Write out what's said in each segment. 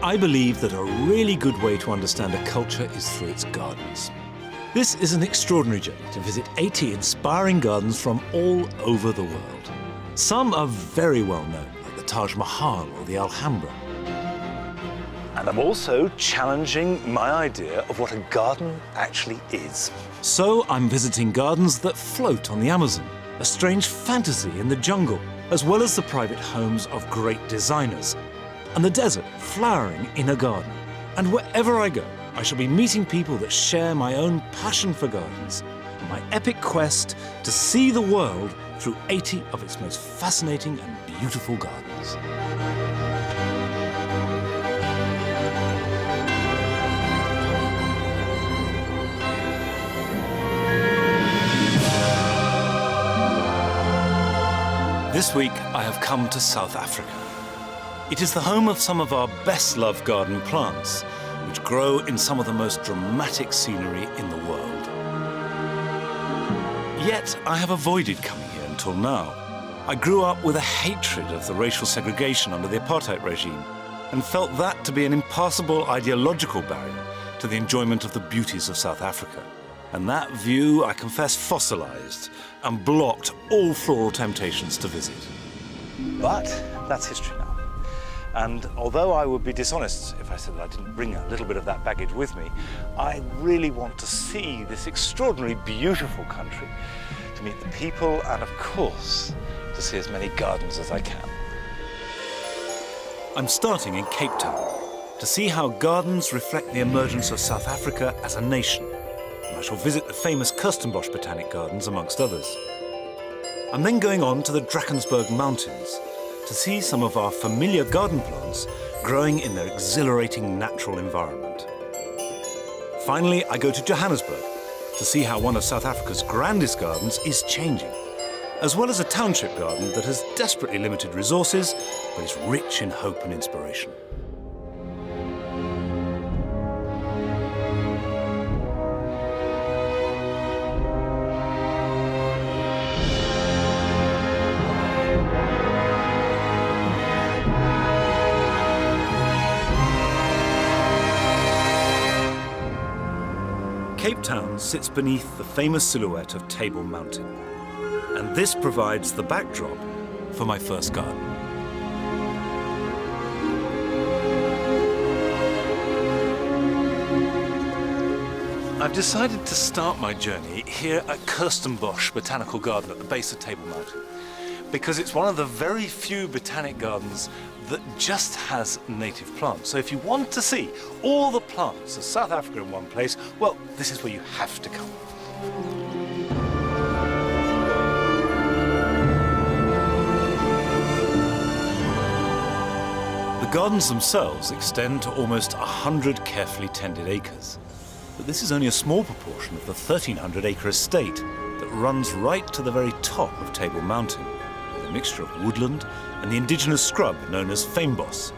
I believe that a really good way to understand a culture is through its gardens. This is an extraordinary journey to visit 80 inspiring gardens from all over the world. Some are very well known, like the Taj Mahal or the Alhambra. And I'm also challenging my idea of what a garden actually is. So I'm visiting gardens that float on the Amazon, a strange fantasy in the jungle, as well as the private homes of great designers, and the desert flowering in a garden. And wherever I go, I shall be meeting people that share my own passion for gardens, and my epic quest to see the world through 80 of its most fascinating and beautiful gardens. This week I have come to South Africa. It is the home of some of our best-loved garden plants, which grow in some of the most dramatic scenery in the world. Yet I have avoided coming here until now. I grew up with a hatred of the racial segregation under the apartheid regime and felt that to be an impassable ideological barrier to the enjoyment of the beauties of South Africa. And that view, I confess, fossilized and blocked all floral temptations to visit. But that's history now. And although I would be dishonest if I said that I didn't bring a little bit of that baggage with me, I really want to see this extraordinarily beautiful country, to meet the people and, of course, to see as many gardens as I can. I'm starting in Cape Town to see how gardens reflect the emergence of South Africa as a nation. And I shall visit the famous Kirstenbosch Botanic Gardens, amongst others. I'm then going on to the Drakensberg Mountains to see some of our familiar garden plants growing in their exhilarating natural environment. Finally, I go to Johannesburg to see how one of South Africa's grandest gardens is changing, as well as a township garden that has desperately limited resources, but is rich in hope and inspiration. Cape Town sits beneath the famous silhouette of Table Mountain, and this provides the backdrop for my first garden. I've decided to start my journey here at Kirstenbosch Botanical Garden at the base of Table Mountain, because it's one of the very few botanic gardens that just has native plants. So if you want to see all the plants of South Africa in one place, well, this is where you have to come. The gardens themselves extend to almost 100 carefully tended acres. But this is only a small proportion of the 1,300-acre estate that runs right to the very top of Table Mountain, with a mixture of woodland and the indigenous scrub known as Thembisa.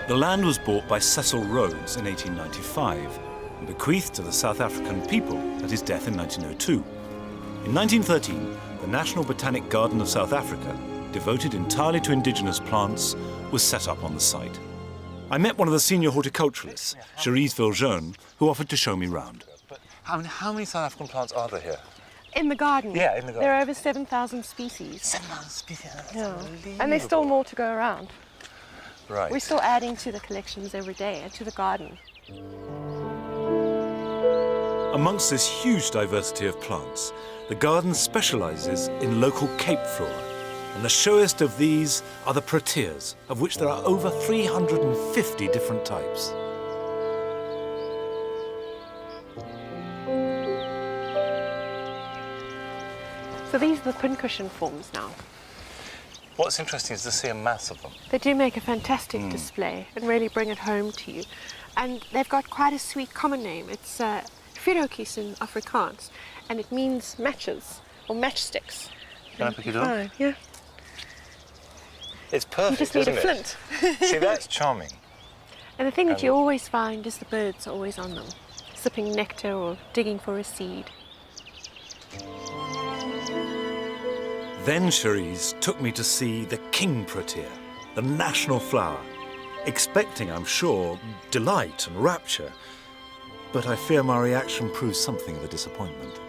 The land was bought by Cecil Rhodes in 1895 and bequeathed to the South African people at his death in 1902. In 1913, the National Botanic Garden of South Africa, devoted entirely to indigenous plants, was set up on the site. I met one of the senior horticulturalists, Cherise Viljoen, who offered to show me round. How many South African plants are there here? In the garden? Yeah, in the garden. There are over 7,000 species. 7,000 species? Yeah. And there's still more to go around. Right. We're still adding to the collections every day and to the garden. Amongst this huge diversity of plants, the garden specialises in local Cape flora. And the showiest of these are the proteas, of which there are over 350 different types. So these are the pincushion forms now. What's interesting is to see a mass of them. They do make a fantastic display and really bring it home to you. And they've got quite a sweet common name. It's Vuurtjies in Afrikaans, and it means matches or matchsticks. Can I pick it up? Fine, yeah. It's perfect, You just need isn't a flint. See, that's charming. And the thing that you always find is the birds are always on them, sipping nectar or digging for a seed. Then Cherise took me to see the king protea, the national flower, expecting, I'm sure, delight and rapture. But I fear my reaction proved something of a disappointment.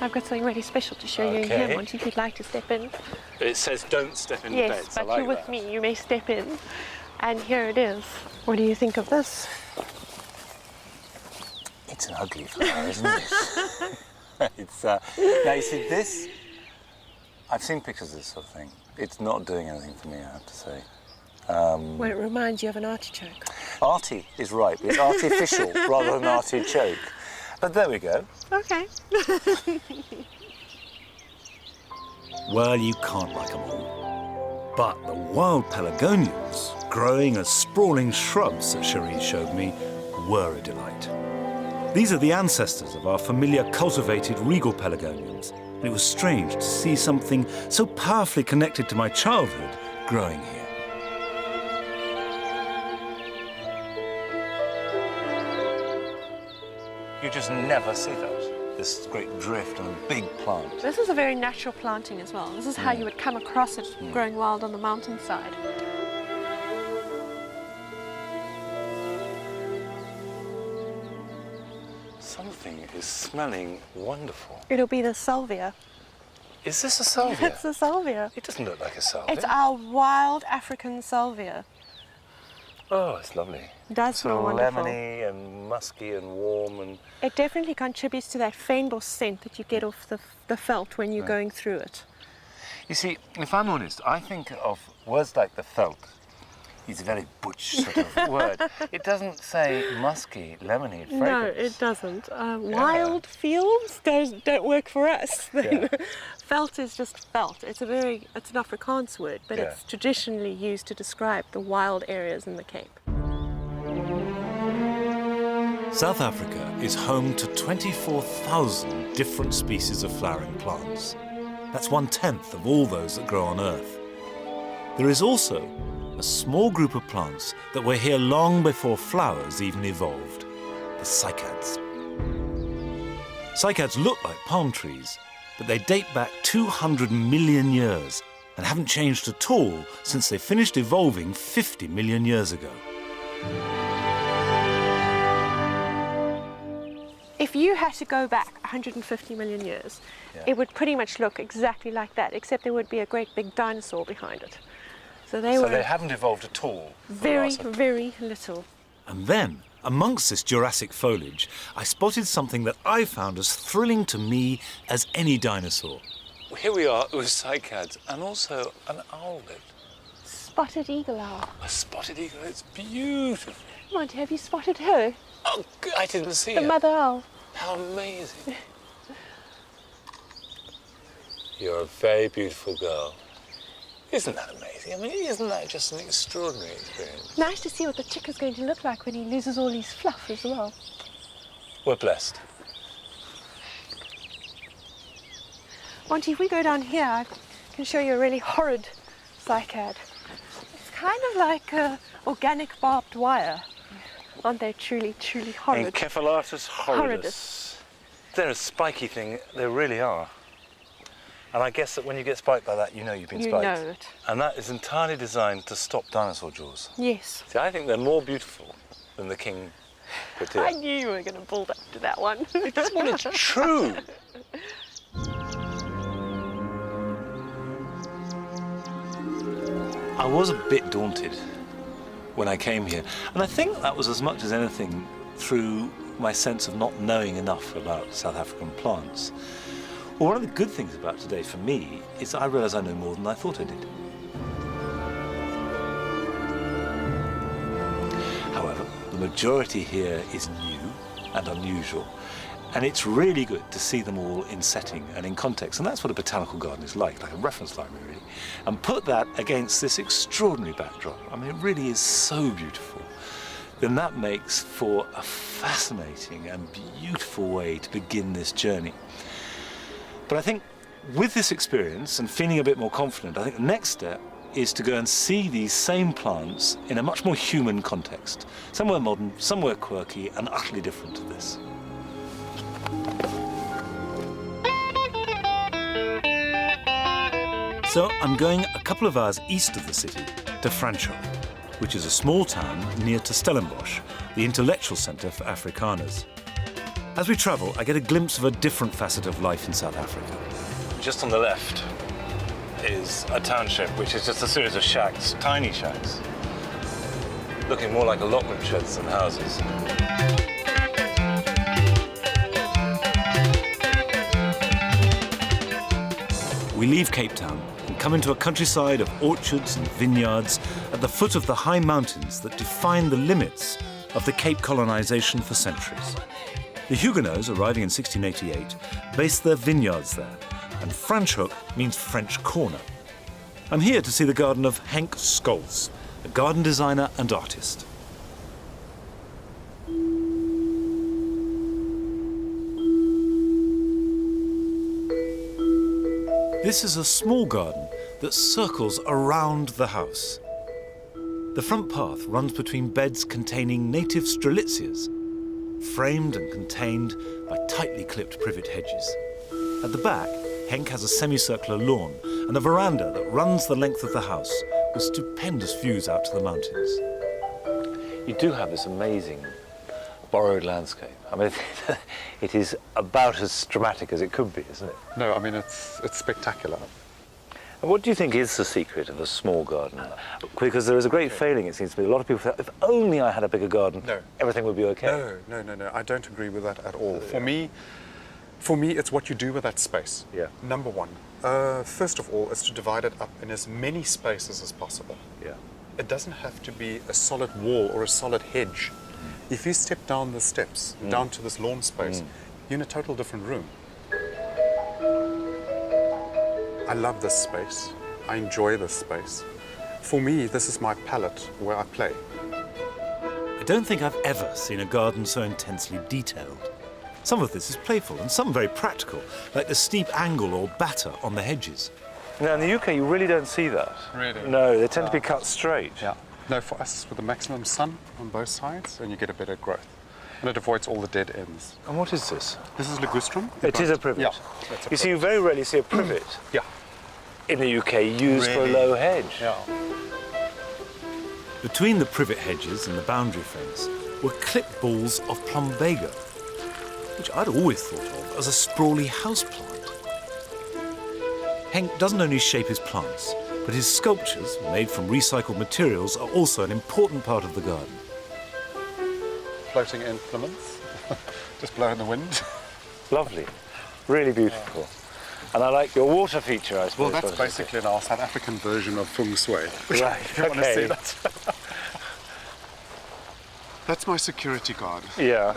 I've got something really special to show you in here, Monty, if you'd like to step in. It says don't step in the beds. Yes, but you're with me, you may step in. And here it is. What do you think of this? It's an ugly flower, isn't it? It's, now you see this, I've seen pictures of this sort of thing. It's not doing anything for me, I have to say. Well, it reminds you of an artichoke. Arty is right, but it's artificial rather than artichoke. But there we go. Okay. Well, you can't like them all. But the wild pelargoniums, growing as sprawling shrubs that Cherise showed me, were a delight. These are the ancestors of our familiar cultivated regal pelargoniums, and it was strange to see something so powerfully connected to my childhood growing here. You just never see those. This great drift and a big plant. This is a very natural planting as well. This is how you would come across it growing wild on the mountainside. Something is smelling wonderful. It'll be the salvia. Is this a salvia? It's a salvia. It doesn't look like a salvia. It's our wild African salvia. Oh, it's lovely. It does smell wonderful. Lemony and musky and warm, and it definitely contributes to that feinbos scent that you get off the veld when you're going through it. You see, if I'm honest, I think of words like the veld. It's a very butch sort of word. It doesn't say musky, lemony, fragrance. No, it doesn't. Wild fields don't work for us. Yeah. Veld is just veld. It's an Afrikaans word, but it's traditionally used to describe the wild areas in the Cape. South Africa is home to 24,000 different species of flowering plants. That's 1/10 of all those that grow on Earth. There is also a small group of plants that were here long before flowers even evolved, the cycads. Cycads look like palm trees, but they date back 200 million years and haven't changed at all since they finished evolving 50 million years ago. If you had to go back 150 million years, it would pretty much look exactly like that, except there would be a great big dinosaur behind it. So they haven't evolved at all? Very, very little. And then, amongst this Jurassic foliage, I spotted something that I found as thrilling to me as any dinosaur. Here we are with cycads and also an owlet. Spotted eagle owl. A spotted eagle, it's beautiful. Monty, have you spotted her? Oh, I didn't see her. The mother owl. How amazing. You're a very beautiful girl. Isn't that amazing? I mean, isn't that just an extraordinary experience? Nice to see what the chick is going to look like when he loses all his fluff as well. We're blessed. Monty, if we go down here, I can show you a really horrid cycad. It's kind of like organic barbed wire. Aren't they truly, truly horrid? Encephalatus horridus. They're a spiky thing, they really are. And I guess that when you get spiked by that, you know you've been spiked. You know it. And that is entirely designed to stop dinosaur jaws. Yes. See, I think they're more beautiful than the king protea. I knew you were going to build up to that one. Well, it's true. I was a bit daunted when I came here. And I think that was as much as anything through my sense of not knowing enough about South African plants. Well, one of the good things about today for me is that I realise I know more than I thought I did. However, the majority here is new and unusual, and it's really good to see them all in setting and in context, and that's what a botanical garden is like a reference library really, and put that against this extraordinary backdrop. I mean, it really is so beautiful. Then that makes for a fascinating and beautiful way to begin this journey. But I think with this experience and feeling a bit more confident, I think the next step is to go and see these same plants in a much more human context. Somewhere modern, somewhere quirky, and utterly different to this. So I'm going a couple of hours east of the city to Franschhoek, which is a small town near to Stellenbosch, the intellectual centre for Afrikaners. As we travel, I get a glimpse of a different facet of life in South Africa. Just on the left is a township, which is just a series of shacks, tiny shacks, looking more like allotment sheds than houses. We leave Cape Town and come into a countryside of orchards and vineyards at the foot of the high mountains that define the limits of the Cape colonisation for centuries. The Huguenots, arriving in 1688, based their vineyards there, and Franschhoek means French corner. I'm here to see the garden of Henk Scholz, a garden designer and artist. This is a small garden that circles around the house. The front path runs between beds containing native strelitzias, framed and contained by tightly clipped privet hedges. At the back, Henk has a semicircular lawn and a veranda that runs the length of the house with stupendous views out to the mountains. You do have this amazing borrowed landscape. I mean, it is about as dramatic as it could be, isn't it? No, I mean, it's spectacular. And what do you think is the secret of a small garden? Because there is a great failing, it seems to me. A lot of people say, if only I had a bigger garden, everything would be okay. No. I don't agree with that at all. For me, it's what you do with that space. Yeah. Number one, first of all, is to divide it up in as many spaces as possible. Yeah. It doesn't have to be a solid wall or a solid hedge. If you step down the steps, down to this lawn space, you're in a total different room. I love this space. I enjoy this space. For me, this is my palette where I play. I don't think I've ever seen a garden so intensely detailed. Some of this is playful and some very practical, like the steep angle or batter on the hedges. Now, in the UK, you really don't see that. Really? No, they tend to be cut straight. Yeah. No, for us, with the maximum sun on both sides, and you get a better growth. And it avoids all the dead ends. And what is this? This is ligustrum. It is a privet. Yeah. You see, you very rarely see a privet. Yeah. In the UK, used for a low hedge. Yeah. Between the privet hedges and the boundary fence were clipped balls of plumbago, which I'd always thought of as a sprawly houseplant. Henk doesn't only shape his plants, but his sculptures, made from recycled materials, are also an important part of the garden. Floating implements, just blow in the wind. Lovely, really beautiful. And I like your water feature, I suppose. Well, that's basically our South African version of feng shui. Right, if you want to see that. That's my security guard. Yeah.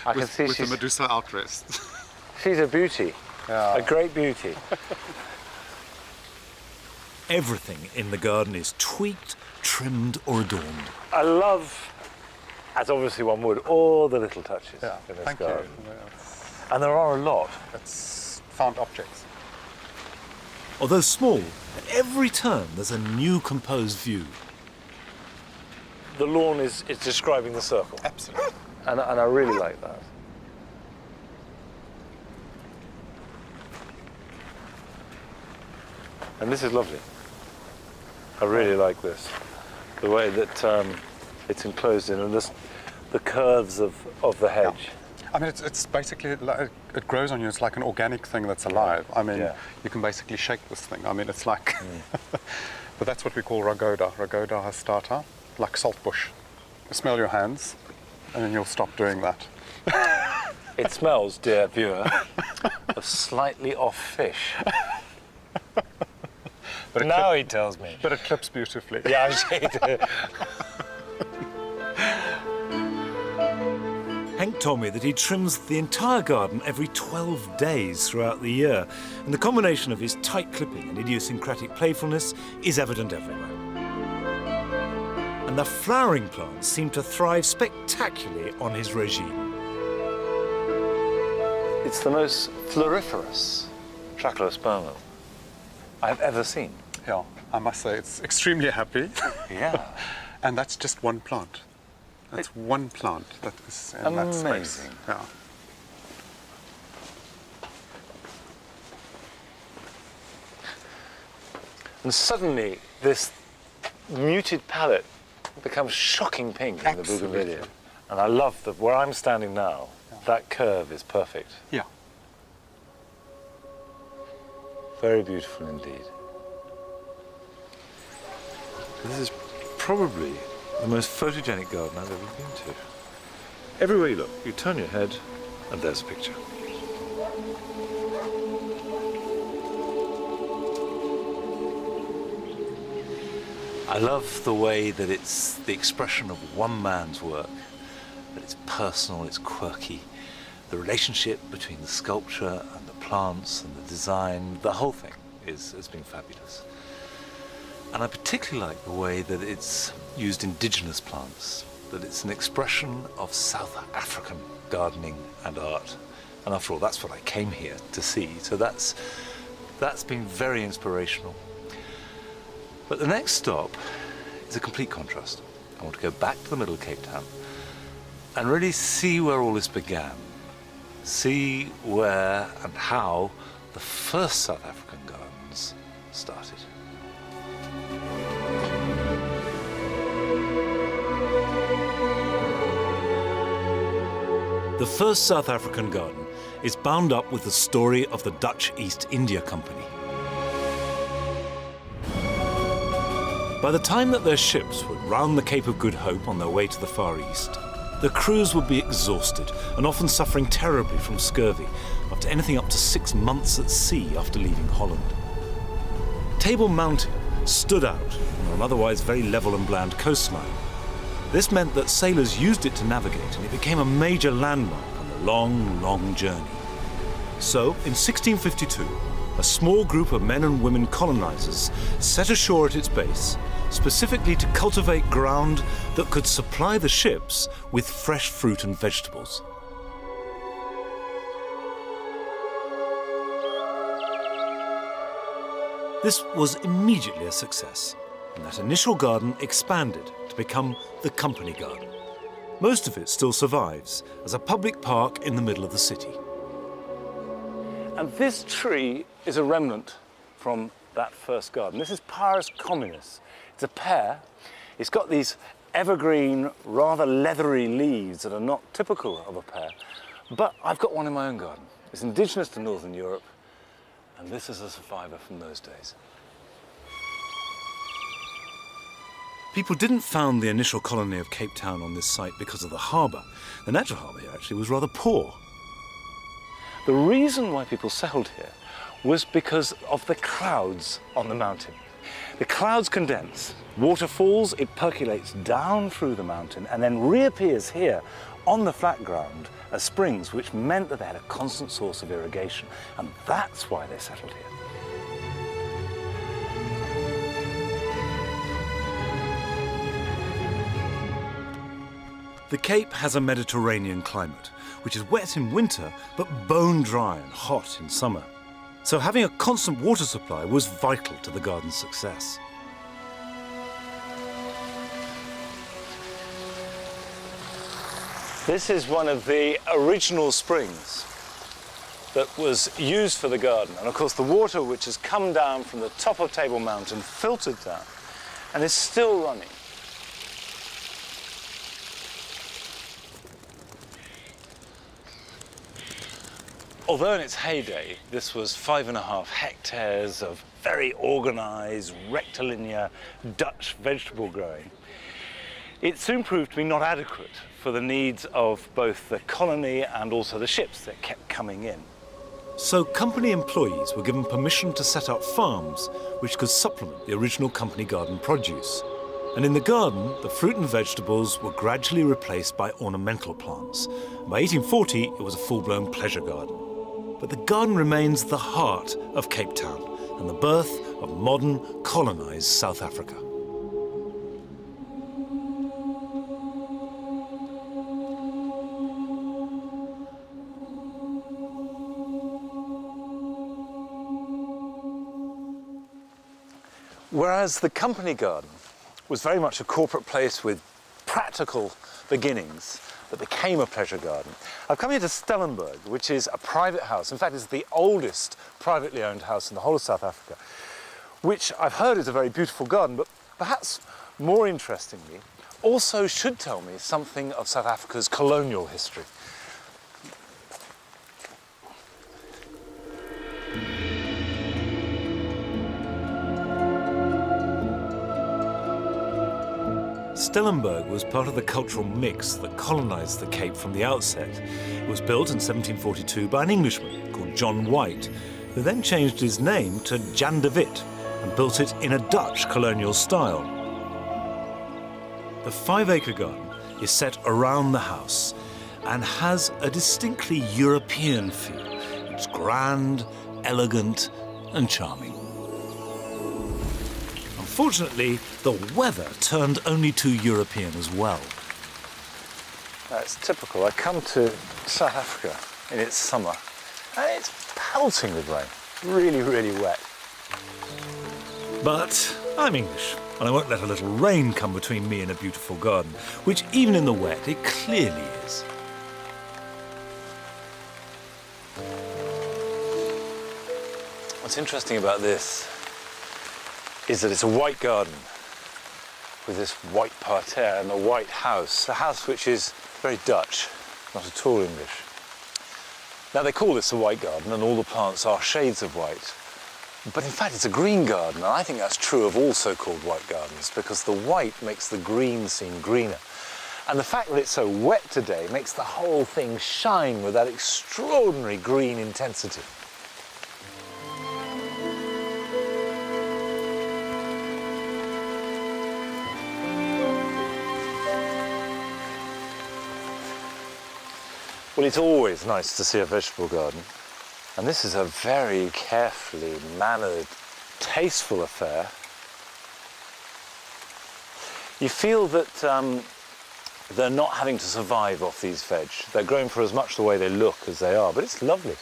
I can see with the Medusa outrest. She's a beauty, a great beauty. Everything in the garden is tweaked, trimmed or adorned. I love, as obviously one would, all the little touches in this garden. You. And there are a lot. It's found objects. Although small, at every turn there's a new composed view. The lawn is describing the circle. Absolutely. And I really like that. And this is lovely. I really like this. The way that it's enclosed in, and the curves of the hedge. Yeah. I mean, it's basically, it grows on you. It's like an organic thing that's alive. I mean, you can basically shake this thing. I mean, it's like, but that's what we call ragoda. Ragoda hastata, like saltbush. You smell your hands, and then you'll stop doing that. It smells, dear viewer, of slightly off fish. But now he tells me. But it clips beautifully. Yeah, I'm sure it does. Henk told me that he trims the entire garden every 12 days throughout the year, and the combination of his tight clipping and idiosyncratic playfulness is evident everywhere. And the flowering plants seem to thrive spectacularly on his regime. It's the most floriferous Tracheospermum I've ever seen. Yeah, I must say it's extremely happy. Yeah. And that's just one plant. That's one plant that is in that space. Yeah. And suddenly this muted palette becomes shocking pink in the bougainvillea. And I love that where I'm standing now, that curve is perfect. Yeah. Very beautiful indeed. This is probably the most photogenic garden I've ever been to. Everywhere you look, you turn your head and there's a picture. I love the way that it's the expression of one man's work, that it's personal, it's quirky. The relationship between the sculpture and the plants and the design, the whole thing has been fabulous. And I particularly like the way that it's used indigenous plants, that it's an expression of South African gardening and art. And after all, that's what I came here to see. So that's been very inspirational. But the next stop is a complete contrast. I want to go back to the middle of Cape Town and really see where all this began. See where and how the first South African gardens started. The first South African garden is bound up with the story of the Dutch East India Company. By the time that their ships would round the Cape of Good Hope on their way to the Far East, the crews would be exhausted and often suffering terribly from scurvy, after anything up to 6 months at sea after leaving Holland. Table Mountain stood out on an otherwise very level and bland coastline. This meant that sailors used it to navigate, and it became a major landmark on the long, long journey. So, in 1652, a small group of men and women colonizers set ashore at its base, specifically to cultivate ground that could supply the ships with fresh fruit and vegetables. This was immediately a success, and that initial garden expanded to become the Company Garden. Most of it still survives as a public park in the middle of the city. And this tree is a remnant from that first garden. This is Pyrus communis. It's a pear. It's got these evergreen, rather leathery leaves that are not typical of a pear. But I've got one in my own garden. It's indigenous to Northern Europe, and this is a survivor from those days. People didn't found the initial colony of Cape Town on this site because of the harbour. The natural harbour here actually was rather poor. The reason why people settled here was because of the clouds on the mountain. The clouds condense, water falls, it percolates down through the mountain and then reappears here on the flat ground as springs, which meant that they had a constant source of irrigation. And that's why they settled here. The Cape has a Mediterranean climate, which is wet in winter but bone dry and hot in summer. So having a constant water supply was vital to the garden's success. This is one of the original springs that was used for the garden. And of course the water which has come down from the top of Table Mountain filtered down and is still running. Although in its heyday, this was 5.5 hectares of very organised, rectilinear Dutch vegetable growing, it soon proved to be not adequate for the needs of both the colony and also the ships that kept coming in. So company employees were given permission to set up farms which could supplement the original company garden produce. And in the garden, the fruit and vegetables were gradually replaced by ornamental plants. By 1840, it was a full-blown pleasure garden. But the garden remains the heart of Cape Town and the birth of modern, colonised South Africa. Whereas the company garden was very much a corporate place with practical beginnings that became a pleasure garden. I've come here to Stellenbosch, which is a private house. In fact, it's the oldest privately owned house in the whole of South Africa, which I've heard is a very beautiful garden, but perhaps more interestingly, also should tell me something of South Africa's colonial history. Stellenberg was part of the cultural mix that colonised the Cape from the outset. It was built in 1742 by an Englishman called John White, who then changed his name to Jan de Wit and built it in a Dutch colonial style. The 5-acre garden is set around the house and has a distinctly European feel. It's grand, elegant and charming. Unfortunately, the weather turned only too European as well. That's typical. I come to South Africa in its summer and it's pelting with rain. Really, really wet. But I'm English, and I won't let a little rain come between me and a beautiful garden, which even in the wet, it clearly is. What's interesting about this is that it's a white garden with this white parterre and a white house, a house which is very Dutch, not at all English. Now they call this a white garden and all the plants are shades of white, but in fact it's a green garden, and I think that's true of all so-called white gardens because the white makes the green seem greener. And the fact that it's so wet today makes the whole thing shine with that extraordinary green intensity. Well, it's always nice to see a vegetable garden, and this is a very carefully mannered, tasteful affair. You feel that they're not having to survive off these veg. They're growing for as much the way they look as they are, but it's lovely.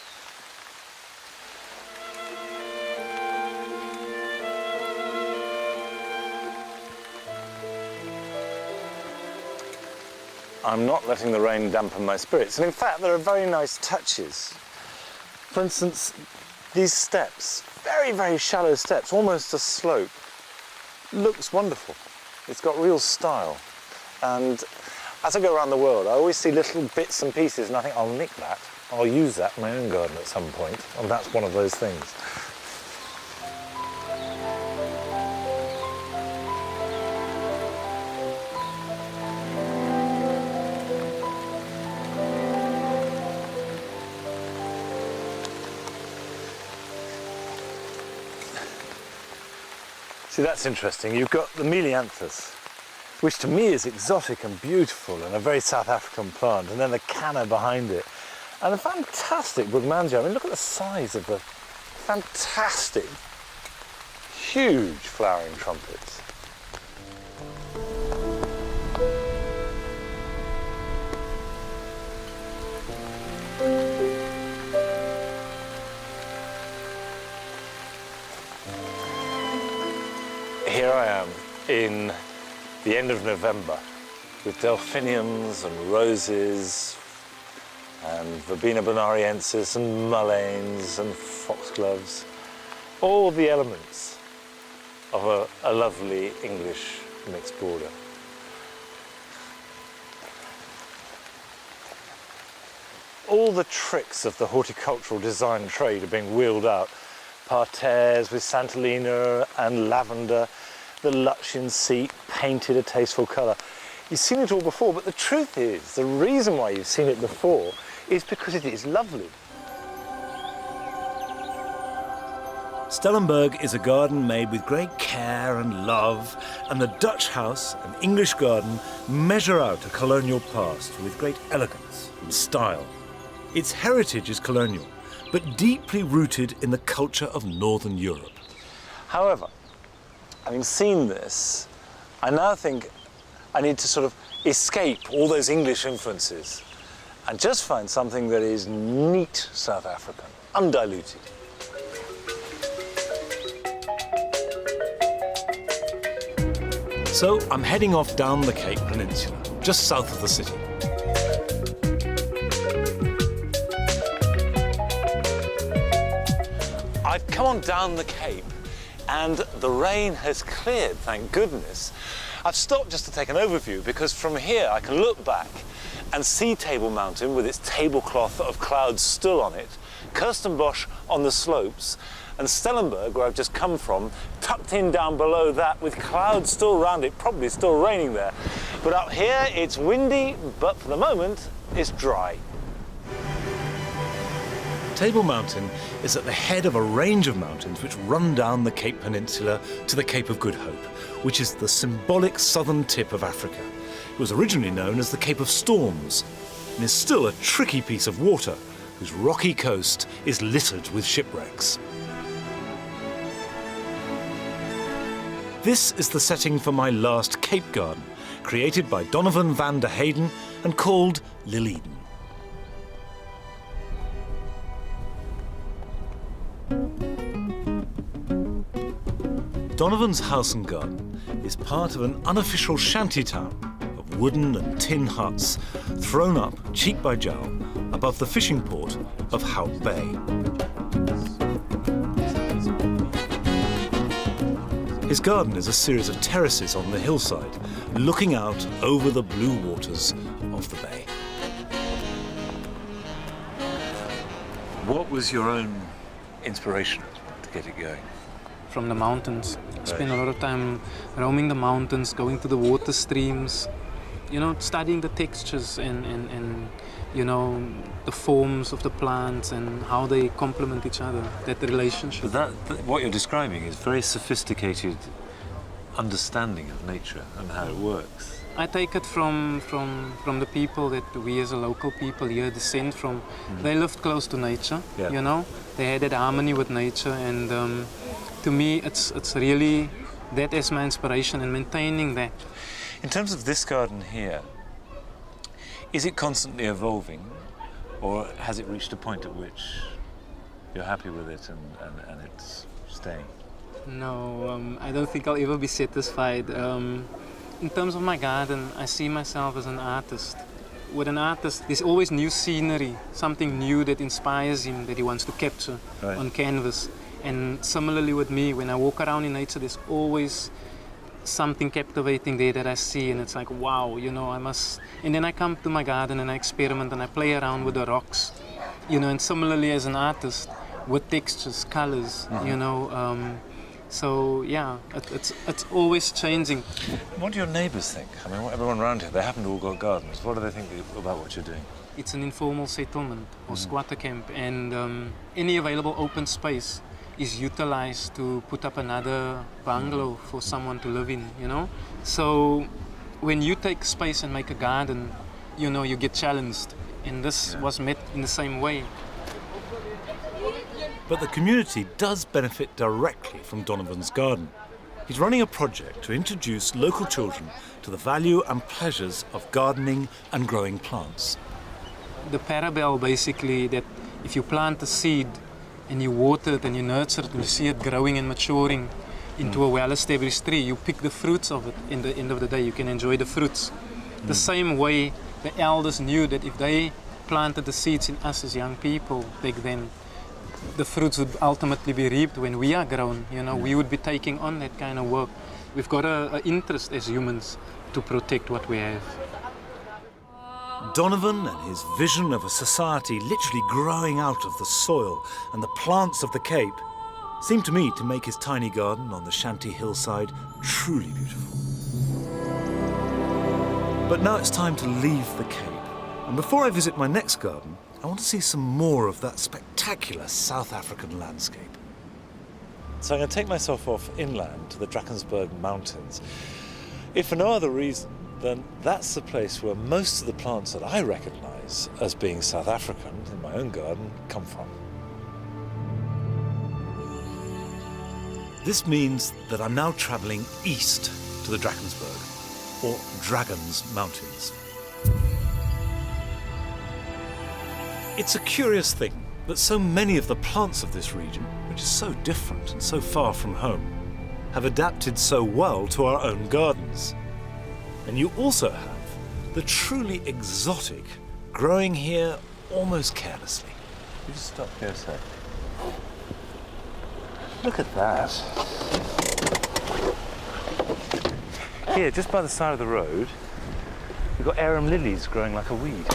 I'm not letting the rain dampen my spirits, and in fact there are very nice touches. For instance, these steps, very, very shallow steps, almost a slope, looks wonderful. It's got real style, and as I go around the world I always see little bits and pieces and I think I'll nick that, I'll use that in my own garden at some point, and that's one of those things. See, that's interesting. You've got the Melianthus, which to me is exotic and beautiful and a very South African plant, and then the canna behind it, and a fantastic Brugmansia. I mean, look at the size of the fantastic, huge flowering trumpets. Here I am in the end of November with delphiniums and roses and Verbena bonariensis and mulleins and foxgloves, all the elements of a lovely English mixed border. All the tricks of the horticultural design trade are being wheeled out. Parterres with Santolina and lavender, the Luttian seat painted a tasteful colour. You've seen it all before, but the truth is, the reason why you've seen it before is because it is lovely. Stellenberg is a garden made with great care and love, and the Dutch house and English garden measure out a colonial past with great elegance and style. Its heritage is colonial, but deeply rooted in the culture of Northern Europe. However, having seen this, I now think I need to sort of escape all those English influences and just find something that is neat South African, undiluted. So I'm heading off down the Cape Peninsula, just south of the city. I've come on down the Cape and the rain has cleared, thank goodness. I've stopped just to take an overview because from here I can look back and see Table Mountain with its tablecloth of clouds still on it, Kirstenbosch on the slopes, and Stellenberg, where I've just come from, tucked in down below that with clouds still around it, probably still raining there. But up here it's windy, but for the moment it's dry. Table Mountain is at the head of a range of mountains which run down the Cape Peninsula to the Cape of Good Hope, which is the symbolic southern tip of Africa. It was originally known as the Cape of Storms and is still a tricky piece of water whose rocky coast is littered with shipwrecks. This is the setting for my last Cape garden, created by Donovan van der Heyden and called Lilleden. Donovan's house and garden is part of an unofficial shanty town of wooden and tin huts thrown up cheek by jowl above the fishing port of Hout Bay. His garden is a series of terraces on the hillside, looking out over the blue waters of the bay. What was your own inspiration to get it going? From the mountains. I spent a lot of time roaming the mountains, going to the water streams, you know, studying the textures and you know, the forms of the plants and how they complement each other, that relationship. But what you're describing is very sophisticated understanding of nature and how it works. I take it from the people that we as a local people here descend from. They lived close to nature, you know. They had that harmony with nature, and to me it's really that as my inspiration and maintaining that. In terms of this garden here, is it constantly evolving, or has it reached a point at which you're happy with it and it's staying? No, I don't think I'll ever be satisfied. In terms of my garden, I see myself as an artist. With an artist, there's always new scenery, something new that inspires him, that he wants to capture on canvas. And similarly with me, when I walk around in nature, there's always something captivating there that I see, and it's like, wow, you know, I must. And then I come to my garden and I experiment and I play around with the rocks, you know, and similarly as an artist with textures, colors, you know. So yeah, it's always changing. What do your neighbours think? I mean, everyone around here, they haven't all got gardens. What do they think about what you're doing? It's an informal settlement or squatter camp, and any available open space is utilized to put up another bungalow for someone to live in, you know? So when you take space and make a garden, you know, you get challenged. And this was met in the same way. But the community does benefit directly from Donovan's garden. He's running a project to introduce local children to the value and pleasures of gardening and growing plants. The parable basically that if you plant a seed and you water it and you nurture it and you see it growing and maturing into a well-established tree, you pick the fruits of it. In the end of the day, you can enjoy the fruits. The same way the elders knew that if they planted the seeds in us as young people back then, the fruits would ultimately be reaped when we are grown. You know, we would be taking on that kind of work. We've got an interest as humans to protect what we have. Donovan and his vision of a society literally growing out of the soil and the plants of the Cape seemed to me to make his tiny garden on the shanty hillside truly beautiful. But now it's time to leave the Cape. And before I visit my next garden, I want to see some more of that spectacular South African landscape. So I'm going to take myself off inland to the Drakensberg Mountains. If for no other reason, then that's the place where most of the plants that I recognise as being South African in my own garden come from. This means that I'm now travelling east to the Drakensberg, or Dragons Mountains. It's a curious thing that so many of the plants of this region, which is so different and so far from home, have adapted so well to our own gardens. And you also have the truly exotic growing here almost carelessly. You just stop here a sec. Look at that. Here, just by the side of the road, we've got arum lilies growing like a weed.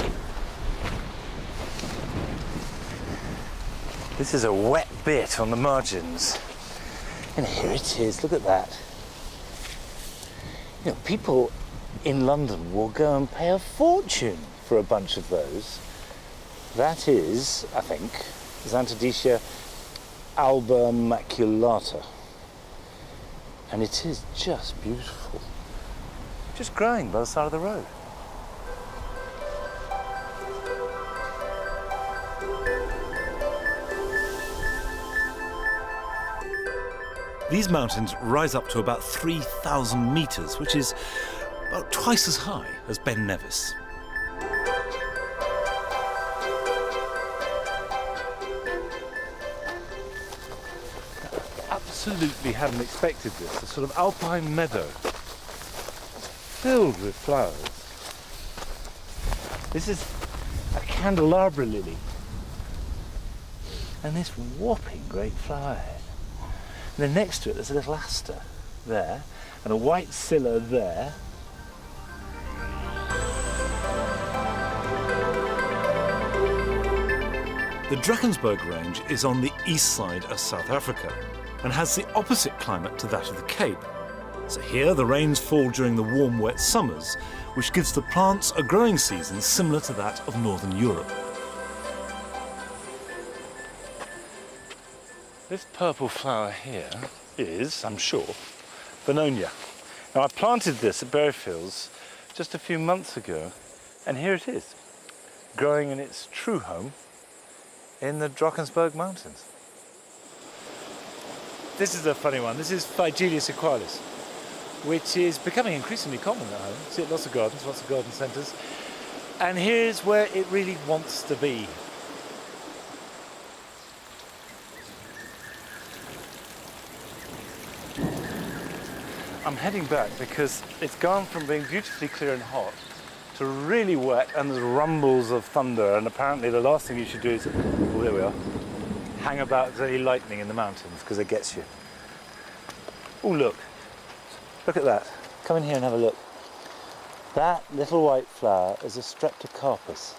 This is a wet bit on the margins. And here it is, look at that. You know, people in London will go and pay a fortune for a bunch of those. That is, I think, Xanthodecia alba maculata. And it is just beautiful. Just growing by the side of the road. These mountains rise up to about 3,000 metres, which is about twice as high as Ben Nevis. Absolutely hadn't expected this. A sort of alpine meadow filled with flowers. This is a candelabra lily. And this whopping great flower head. And then next to it there's a little aster there, and a white scilla there. The Drakensberg range is on the east side of South Africa and has the opposite climate to that of the Cape. So here the rains fall during the warm, wet summers, which gives the plants a growing season similar to that of Northern Europe. This purple flower here is, I'm sure, Bononia. Now I planted this at Berryfields just a few months ago, and here it is, growing in its true home in the Drakensberg Mountains. This is a funny one. This is Phygelius equalis, which is becoming increasingly common at home. See it, lots of gardens, lots of garden centres. And here's where it really wants to be. I'm heading back because it's gone from being beautifully clear and hot to really wet, and there's rumbles of thunder, and apparently the last thing you should do is, oh, there we are, hang about any lightning in the mountains because it gets you. Oh, look at that. Come in here and have a look. That little white flower is a streptocarpus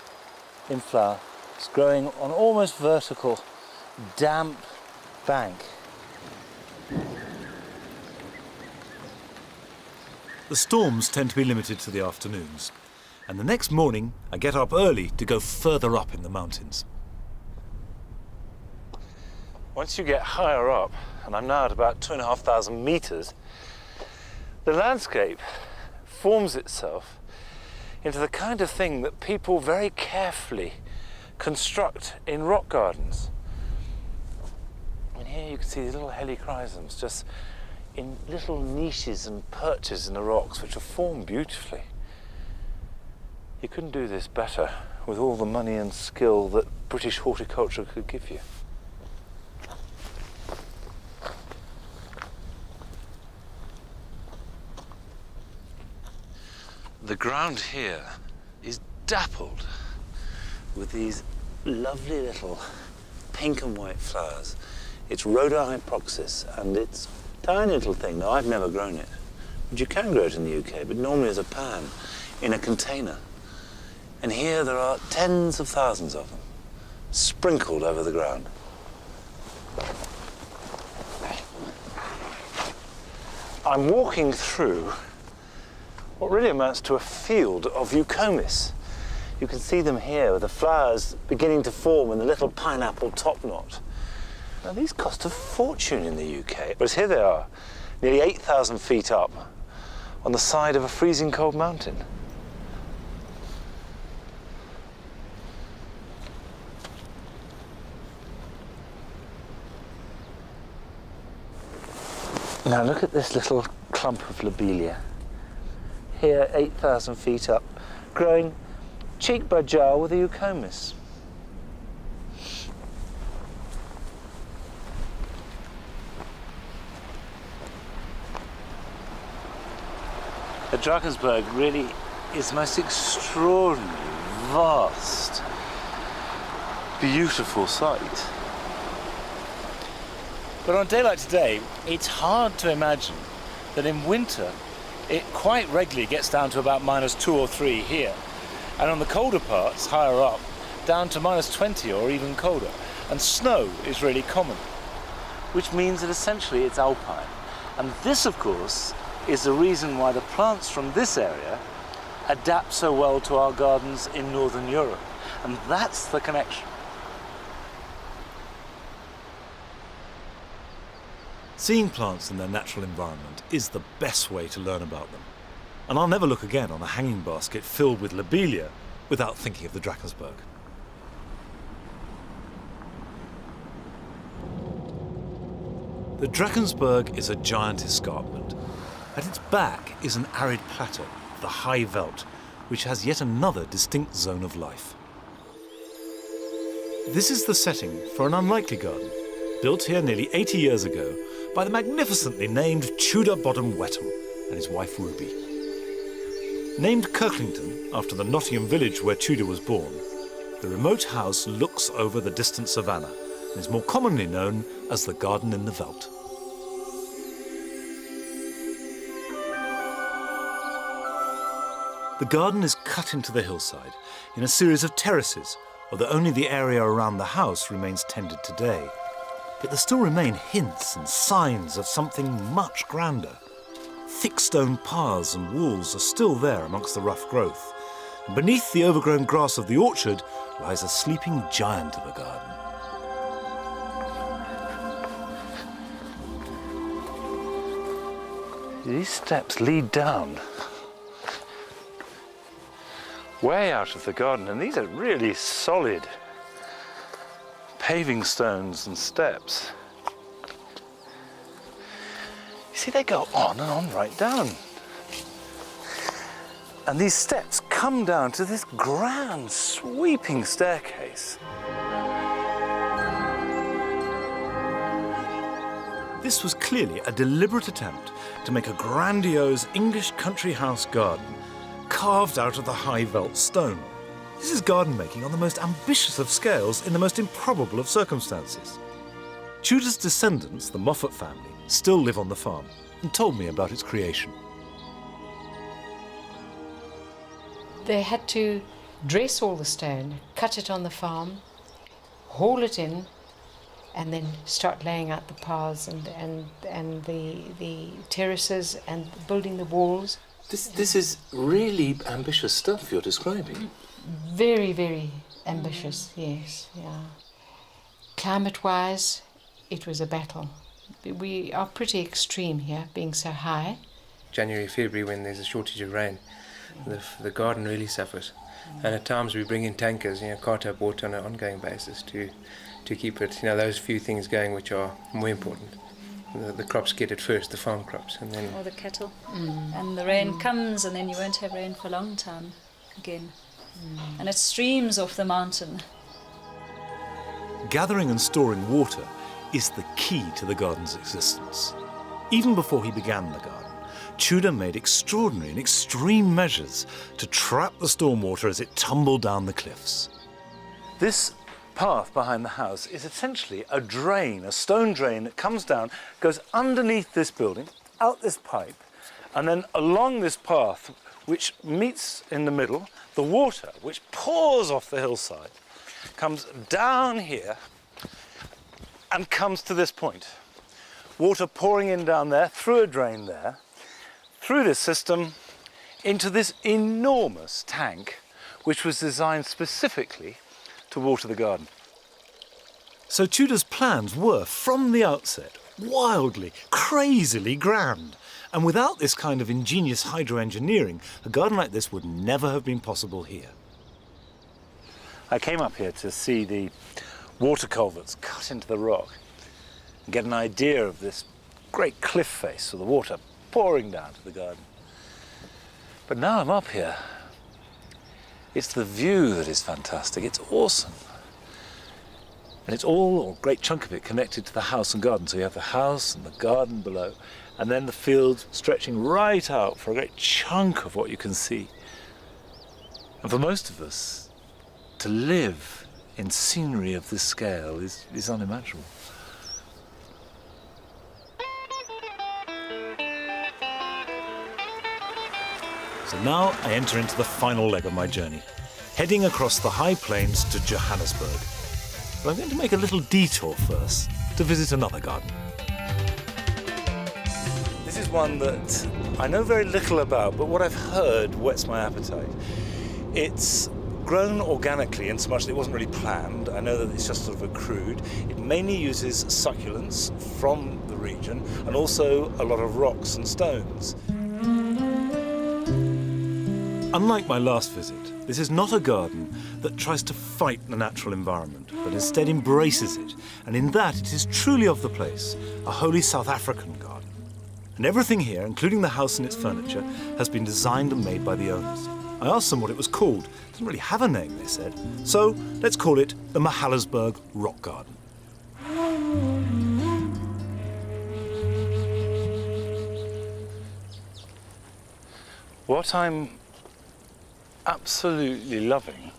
in flower. It's growing on almost vertical, damp bank. The storms tend to be limited to the afternoons, and the next morning I get up early to go further up in the mountains. Once you get higher up, and I'm now at about 2,500 metres, the landscape forms itself into the kind of thing that people very carefully construct in rock gardens. And here you can see these little helichrysums just in little niches and perches in the rocks, which are formed beautifully. You couldn't do this better with all the money and skill that British horticulture could give you. The ground here is dappled with these lovely little pink and white flowers. It's Rhoda hyproxis, and it's a tiny little thing. Now, I've never grown it, but you can grow it in the UK, but normally as a pan in a container. And here there are tens of thousands of them, sprinkled over the ground. I'm walking through what really amounts to a field of eucomis. You can see them here with the flowers beginning to form in the little pineapple topknot. Now these cost a fortune in the UK, but here they are, nearly 8,000 feet up on the side of a freezing cold mountain. Now look at this little clump of lobelia. Here, 8,000 feet up, growing cheek by jowl with the eucomis. The Drakensberg really is the most extraordinary, vast, beautiful site. But on a day like today, it's hard to imagine that in winter it quite regularly gets down to about -2 or 3 here. And on the colder parts, higher up, down to -20 or even colder. And snow is really common, which means that essentially it's alpine. And this, of course, is the reason why the plants from this area adapt so well to our gardens in Northern Europe. And that's the connection. Seeing plants in their natural environment is the best way to learn about them. And I'll never look again on a hanging basket filled with lobelia without thinking of the Drakensberg. The Drakensberg is a giant escarpment. At its back is an arid plateau, the high veld, which has yet another distinct zone of life. This is the setting for an unlikely garden, built here nearly 80 years ago by the magnificently named Tudor Bodham Wetham and his wife Ruby. Named Kirklington after the Nottingham village where Tudor was born, the remote house looks over the distant savannah and is more commonly known as the Garden in the Veld. The garden is cut into the hillside in a series of terraces, although only the area around the house remains tended today. Yet there still remain hints and signs of something much grander. Thick stone paths and walls are still there amongst the rough growth, and beneath the overgrown grass of the orchard lies a sleeping giant of a garden. These steps lead down way out of the garden, and these are really solid paving stones and steps. You see, they go on and on right down. And these steps come down to this grand, sweeping staircase. This was clearly a deliberate attempt to make a grandiose English country house garden carved out of the high veld stone. This is garden making on the most ambitious of scales in the most improbable of circumstances. Tudor's descendants, the Moffat family, still live on the farm and told me about its creation. They had to dress all the stone, cut it on the farm, haul it in, and then start laying out the paths and the terraces and building the walls. This is really ambitious stuff you're describing. Very, very ambitious, yes, yeah. Climate-wise, it was a battle. We are pretty extreme here, being so high. January, February, when there's a shortage of rain, the garden really suffers. And at times we bring in tankers, cart up water on an ongoing basis to keep it, those few things going which are more important. The crops get it first, the farm crops, and then... Or the cattle. And the rain comes, and then you won't have rain for a long time again. And it streams off the mountain. Gathering and storing water is the key to the garden's existence. Even before he began the garden, Tudor made extraordinary and extreme measures to trap the stormwater as it tumbled down the cliffs. This path behind the house is essentially a drain, a stone drain that comes down, goes underneath this building, out this pipe, and then along this path, which meets in the middle, the water, which pours off the hillside, comes down here and comes to this point. Water pouring in down there, through a drain there, through this system, into this enormous tank, which was designed specifically to water the garden. So Tudor's plans were, from the outset, wildly, crazily grand. And without this kind of ingenious hydroengineering, a garden like this would never have been possible here. I came up here to see the water culverts cut into the rock and get an idea of this great cliff face with the water pouring down to the garden. But now I'm up here, it's the view that is fantastic. It's awesome. And it's all, or a great chunk of it, connected to the house and garden. So you have the house and the garden below, and then the field stretching right out for a great chunk of what you can see. And for most of us, to live in scenery of this scale is unimaginable. So now I enter into the final leg of my journey, heading across the high plains to Johannesburg. But I'm going to make a little detour first to visit another garden. This is one that I know very little about, but what I've heard whets my appetite. It's grown organically in so much that it wasn't really planned. I know that it's just sort of accrued. It mainly uses succulents from the region and also a lot of rocks and stones. Unlike my last visit, this is not a garden that tries to fight the natural environment, but instead embraces it, and in that it is truly of the place, a wholly South African garden. And everything here, including the house and its furniture, has been designed and made by the owners. I asked them what it was called. It doesn't really have a name, they said. So let's call it the Johannesburg Rock Garden. What I'm absolutely loving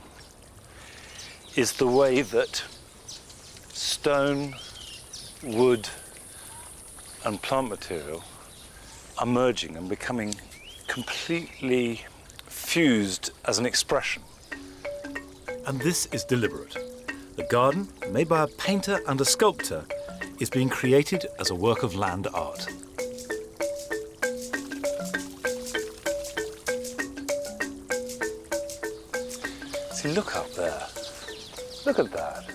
is the way that stone, wood and plant material are merging and becoming completely fused as an expression. And this is deliberate. The garden, made by a painter and a sculptor, is being created as a work of land art. See, look up there. Look at that.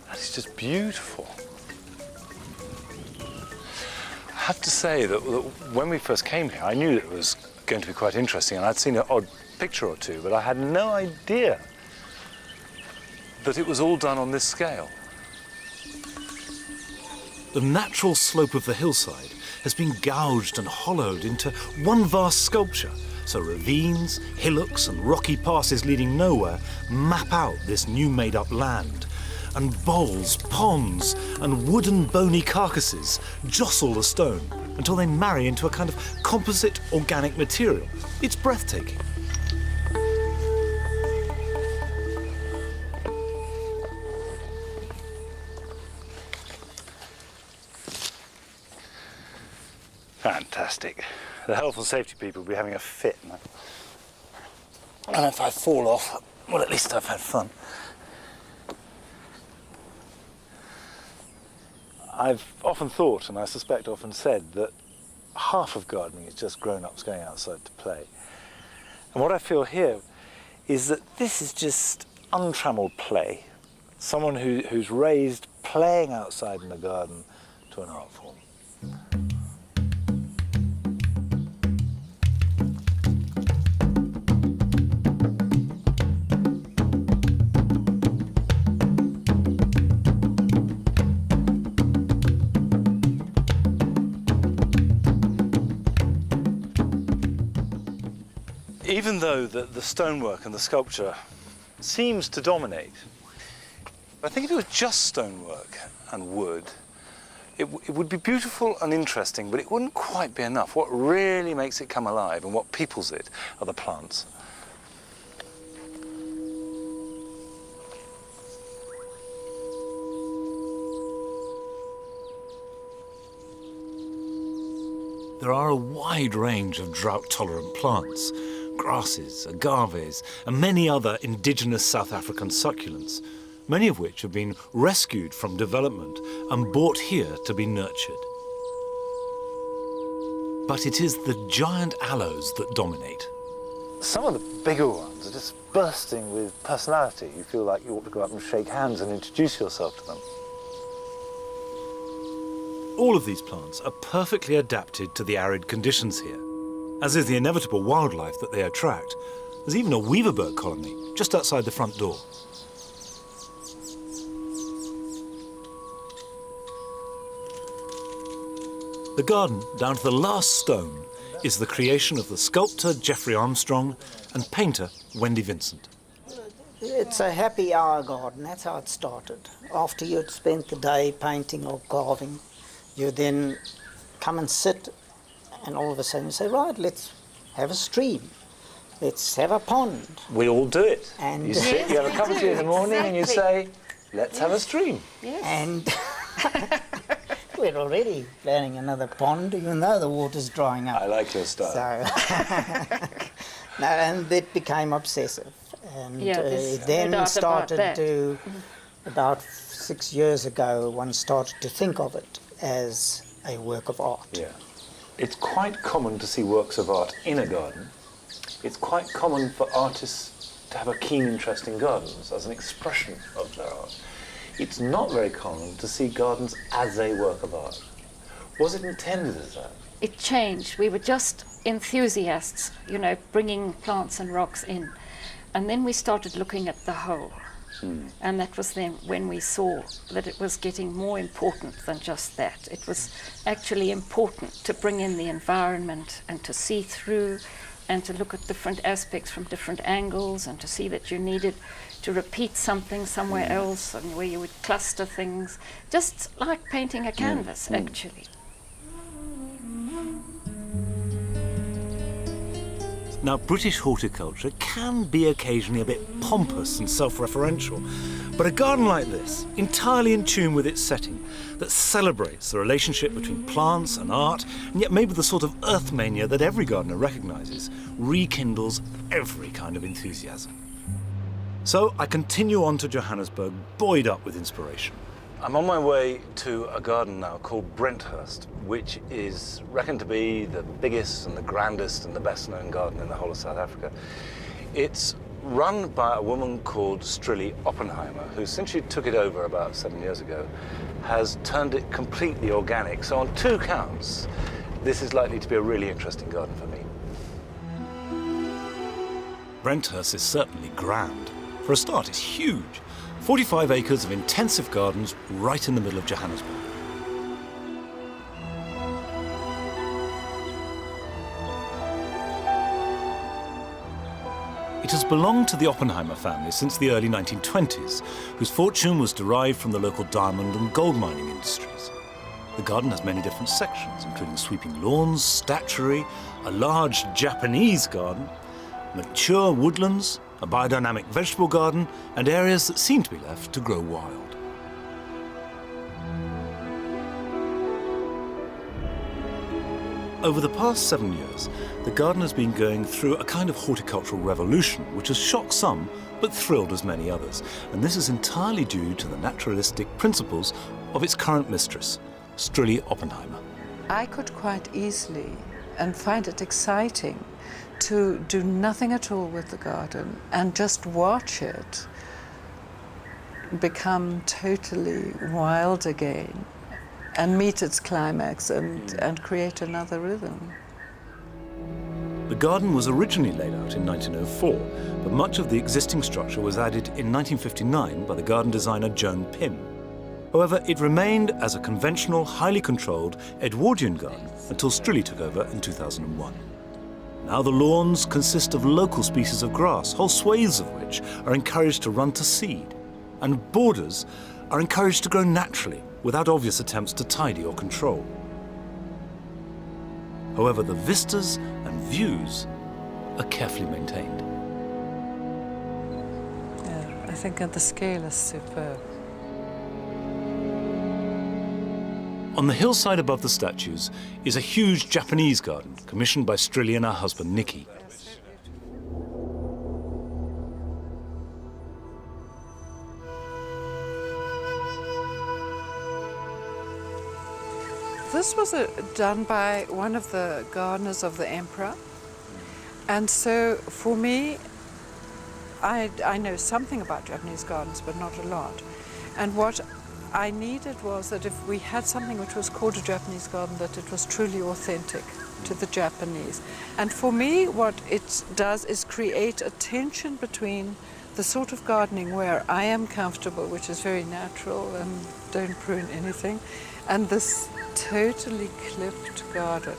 That is just beautiful. I have to say that when we first came here, I knew that it was going to be quite interesting, and I'd seen an odd picture or two, but I had no idea that it was all done on this scale. The natural slope of the hillside has been gouged and hollowed into one vast sculpture, so ravines, hillocks and rocky passes leading nowhere map out this new made-up land. And bowls, ponds and wooden bony carcasses jostle the stone until they marry into a kind of composite organic material. It's breathtaking. Fantastic. The health and safety people will be having a fit. And if I fall off, well, at least I've had fun. I've often thought, and I suspect often said, that half of gardening is just grown-ups going outside to play. And what I feel here is that this is just untrammeled play. Someone who's raised playing outside in the garden to an art form. Even though the stonework and the sculpture seems to dominate, I think if it was just stonework and wood, it would be beautiful and interesting, but it wouldn't quite be enough. What really makes it come alive and what peoples it are the plants. There are a wide range of drought-tolerant plants, grasses, agaves, and many other indigenous South African succulents, many of which have been rescued from development and brought here to be nurtured. But it is the giant aloes that dominate. Some of the bigger ones are just bursting with personality. You feel like you ought to go up and shake hands and introduce yourself to them. All of these plants are perfectly adapted to the arid conditions here, as is the inevitable wildlife that they attract. There's even a weaverbird colony just outside the front door. The garden, down to the last stone, is the creation of the sculptor Geoffrey Armstrong and painter Wendy Vincent. It's a happy hour garden, that's how it started. After you'd spent the day painting or carving, you then come and sit, and all of a sudden you say, right, let's have a stream. Let's have a pond. We all do it. And you sit, you have a cup of tea in the morning and you say, let's have a stream. And We're already planning another pond, even though the water's drying up. I like your style. So, no, and it became obsessive. And Yeah, there's it then no doubt about started that. to, about 6 years ago, one started to think of it as a work of art. Yeah. It's quite common to see works of art in a garden. It's quite common for artists to have a keen interest in gardens as an expression of their art. It's not very common to see gardens as a work of art. Was it intended as that? It changed. We were just enthusiasts, you know, bringing plants and rocks in. And then we started looking at the whole. And that was then when we saw that it was getting more important than just that. It was actually important to bring in the environment and to see through and to look at different aspects from different angles and to see that you needed to repeat something somewhere else and where you would cluster things, just like painting a canvas, actually. Now, British horticulture can be occasionally a bit pompous and self-referential, but a garden like this, entirely in tune with its setting, that celebrates the relationship between plants and art, and yet made with the sort of earth mania that every gardener recognises, rekindles every kind of enthusiasm. So I continue on to Johannesburg, buoyed up with inspiration. I'm on my way to a garden now called Brenthurst, which is reckoned to be the biggest and the grandest and the best known garden in the whole of South Africa. It's run by a woman called Strilly Oppenheimer, who, since she took it over about 7 years ago, has turned it completely organic. So on two counts, this is likely to be a really interesting garden for me. Brenthurst is certainly grand. For a start, it's huge. 45 acres of intensive gardens right in the middle of Johannesburg. It has belonged to the Oppenheimer family since the early 1920s, whose fortune was derived from the local diamond and gold mining industries. The garden has many different sections, including sweeping lawns, statuary, a large Japanese garden, mature woodlands, a biodynamic vegetable garden, and areas that seem to be left to grow wild. Over the past 7 years, the garden has been going through a kind of horticultural revolution, which has shocked some, but thrilled as many others. And this is entirely due to the naturalistic principles of its current mistress, Strilly Oppenheimer. I could quite easily, and find it exciting, to do nothing at all with the garden and just watch it become totally wild again and meet its climax and create another rhythm. The garden was originally laid out in 1904, but much of the existing structure was added in 1959 by the garden designer Joan Pym. However, it remained as a conventional, highly controlled Edwardian garden until Strilly took over in 2001. Now the lawns consist of local species of grass, whole swathes of which are encouraged to run to seed, and borders are encouraged to grow naturally without obvious attempts to tidy or control. However, the vistas and views are carefully maintained. Yeah, I think the scale is superb. On the hillside above the statues is a huge Japanese garden commissioned by Strilly and her husband Nikki. This was done by one of the gardeners of the emperor. And so for me, I know something about Japanese gardens, but not a lot. And what I needed was that if we had something which was called a Japanese garden, that it was truly authentic to the Japanese. And for me, what it does is create a tension between the sort of gardening where I am comfortable, which is very natural and don't prune anything, and this totally clipped garden.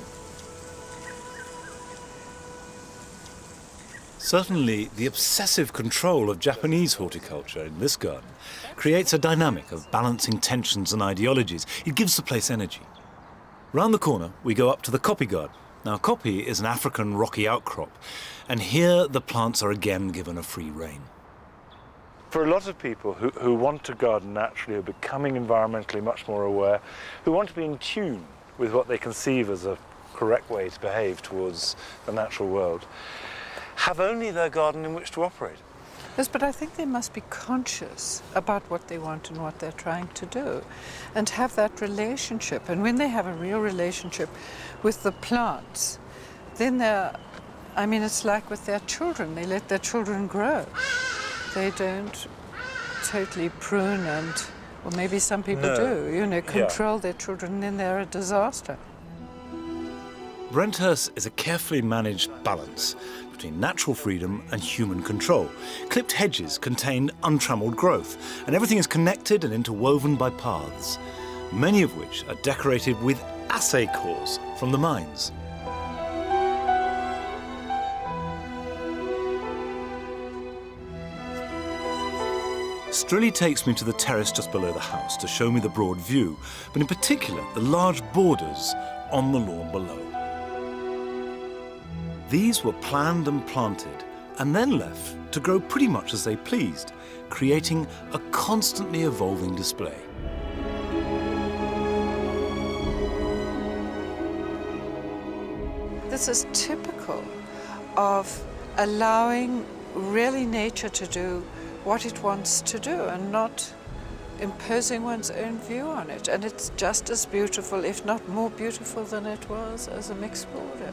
Certainly, the obsessive control of Japanese horticulture in this garden creates a dynamic of balancing tensions and ideologies. It gives the place energy. Round the corner, we go up to the Kopi garden. Now, Kopi is an African rocky outcrop, and here the plants are again given a free rein. For a lot of people who want to garden naturally, who are becoming environmentally much more aware, who want to be in tune with what they conceive as a correct way to behave towards the natural world, have only their garden in which to operate. Yes, but I think they must be conscious about what they want and what they're trying to do and have that relationship. And when they have a real relationship with the plants, then it's like with their children. They let their children grow. They don't totally prune or maybe some people do, control their children, and then they're a disaster. Brenthurst is a carefully managed balance between natural freedom and human control. Clipped hedges contain untrammeled growth, and everything is connected and interwoven by paths, many of which are decorated with assay cores from the mines. Strilly takes me to the terrace just below the house to show me the broad view, but in particular the large borders on the lawn below. These were planned and planted and then left to grow pretty much as they pleased, creating a constantly evolving display. This is typical of allowing really nature to do what it wants to do and not imposing one's own view on it. And it's just as beautiful, if not more beautiful than it was as a mixed border.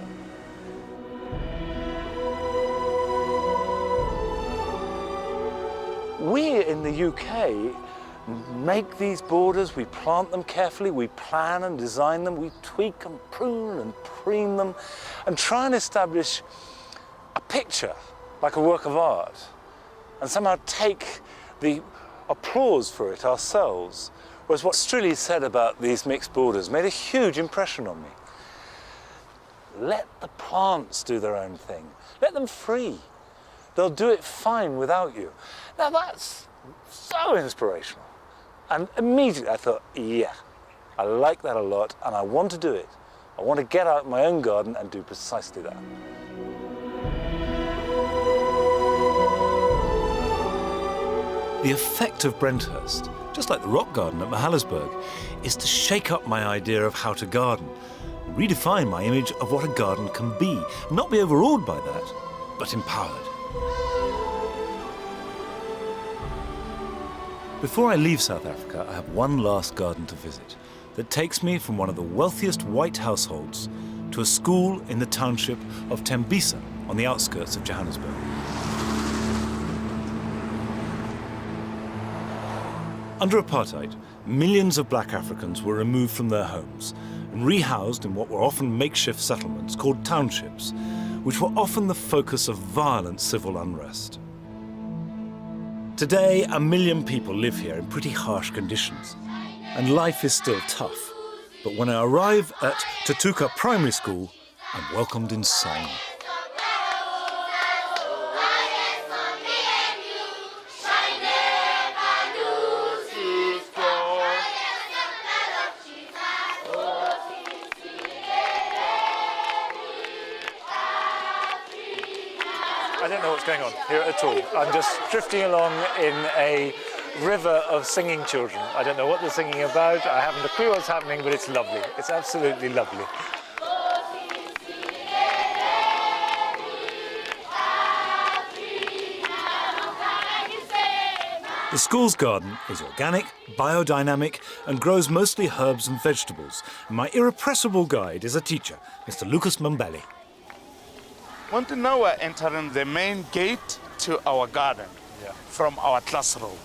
We in the UK make these borders, we plant them carefully, we plan and design them, we tweak and prune and preen them and try and establish a picture like a work of art and somehow take the applause for it ourselves. Whereas what Strilly said about these mixed borders made a huge impression on me. Let the plants do their own thing. Let them free. They'll do it fine without you. Now that's so inspirational. And immediately I thought, yeah, I like that a lot and I want to do it. I want to get out in my own garden and do precisely that. The effect of Brenthurst, just like the rock garden at Johannesburg, is to shake up my idea of how to garden, redefine my image of what a garden can be, not be overawed by that, but empowered. Before I leave South Africa, I have one last garden to visit that takes me from one of the wealthiest white households to a school in the township of Thembisa on the outskirts of Johannesburg. Under apartheid, millions of black Africans were removed from their homes and rehoused in what were often makeshift settlements called townships, which were often the focus of violent civil unrest. Today, 1 million people live here in pretty harsh conditions, and life is still tough. But when I arrive at Tutuka Primary School, I'm welcomed in song. I don't know what's going on here at all. I'm just drifting along in a river of singing children. I don't know what they're singing about. I haven't a clue what's happening, but it's lovely. It's absolutely lovely. The school's garden is organic, biodynamic, and grows mostly herbs and vegetables. And my irrepressible guide is a teacher, Mr. Lucas Mbali. Monty, now we're entering the main gate to our garden from our classroom.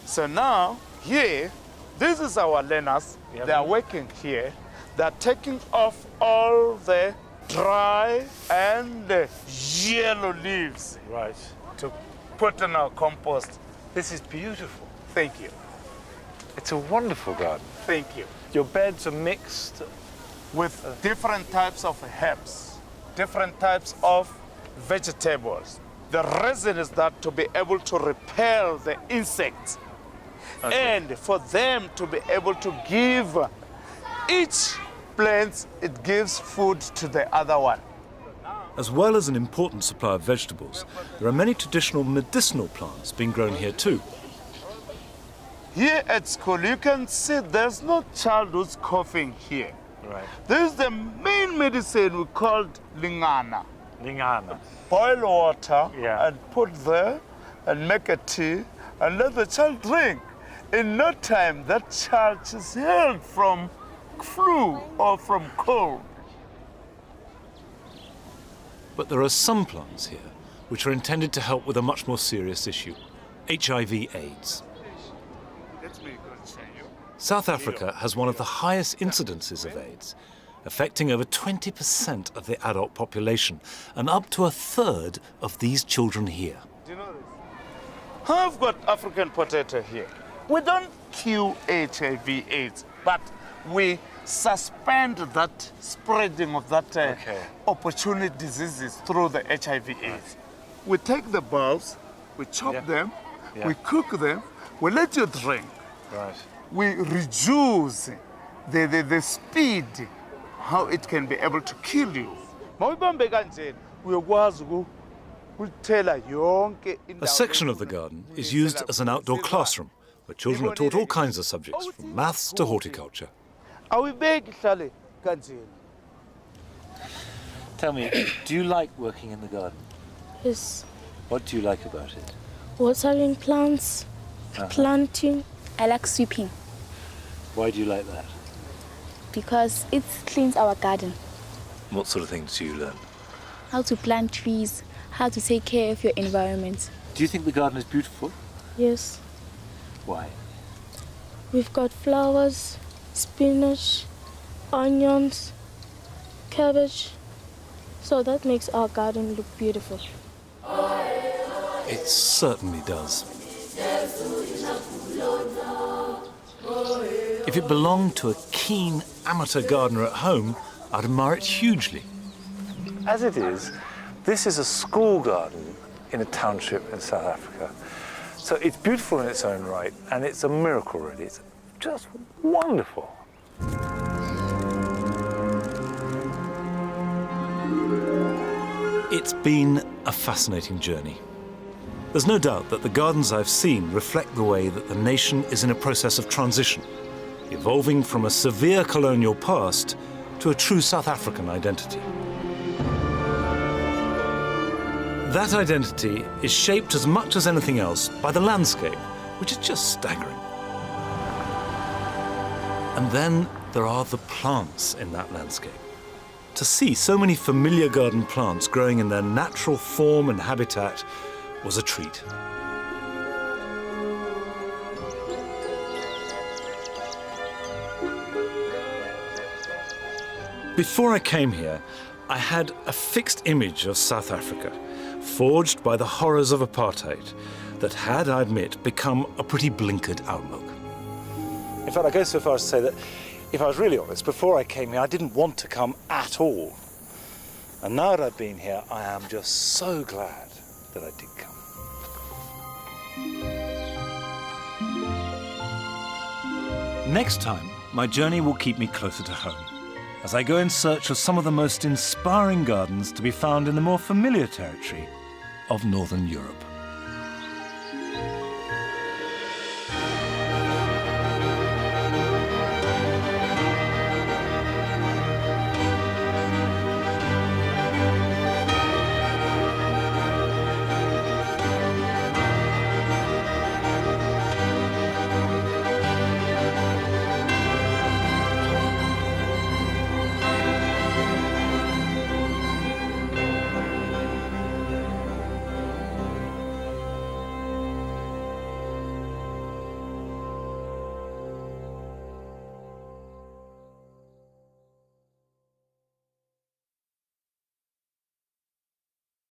So now, here, this is our learners. They are working here. They're taking off all the dry and yellow leaves. Right. To put in our compost. This is beautiful. Thank you. It's a wonderful garden. Thank you. Your beds are mixed with different types of herbs. Different types of vegetables. The reason is that to be able to repel the insects and for them to be able to give each plant, it gives food to the other one. As well as an important supply of vegetables, there are many traditional medicinal plants being grown here too. Here at school, you can see there's no child who's coughing here. Right. This is the main medicine we called lingana. Lingana. Boil water Yeah. and put there and make a tea and let the child drink. In no time, that child is healed from flu or from cold. But there are some plants here which are intended to help with a much more serious issue, HIV/AIDS. South Africa has one of the highest incidences of AIDS, affecting over 20% of the adult population and up to a third of these children here. Do you know this? I've got African potato here. We don't cure HIV/AIDS, but we suspend that spreading of that opportunity diseases through the HIV/AIDS. We take the bulbs, we chop them, we cook them, we let you drink. Right. We reduce the speed how it can be able to kill you. A section of the garden is used as an outdoor classroom where children are taught all kinds of subjects, from maths to horticulture. Tell me, do you like working in the garden? Yes. What do you like about it? Watering plants, planting. I like sweeping Why do you like that? because it cleans our garden. What sort of things do you learn? How to plant trees, how to take care of your environment. Do you think the garden is beautiful? Yes. Why? We've got flowers, spinach, onions, cabbage. So that makes our garden look beautiful. It certainly does. If it belonged to a keen amateur gardener at home, I'd admire it hugely. As it is, this is a school garden in a township in South Africa. So it's beautiful in its own right, and it's a miracle, really. It's just wonderful. It's been a fascinating journey. There's no doubt that the gardens I've seen reflect the way that the nation is in a process of transition, evolving from a severe colonial past to a true South African identity. That identity is shaped as much as anything else by the landscape, which is just staggering. And then there are the plants in that landscape. To see so many familiar garden plants growing in their natural form and habitat was a treat. Before I came here, I had a fixed image of South Africa, forged by the horrors of apartheid, that had, I admit, become a pretty blinkered outlook. In fact, I go so far as to say that, if I was really honest, before I came here, I didn't want to come at all. And now that I've been here, I am just so glad that I did come. Next time, my journey will keep me closer to home, as I go in search of some of the most inspiring gardens to be found in the more familiar territory of Northern Europe.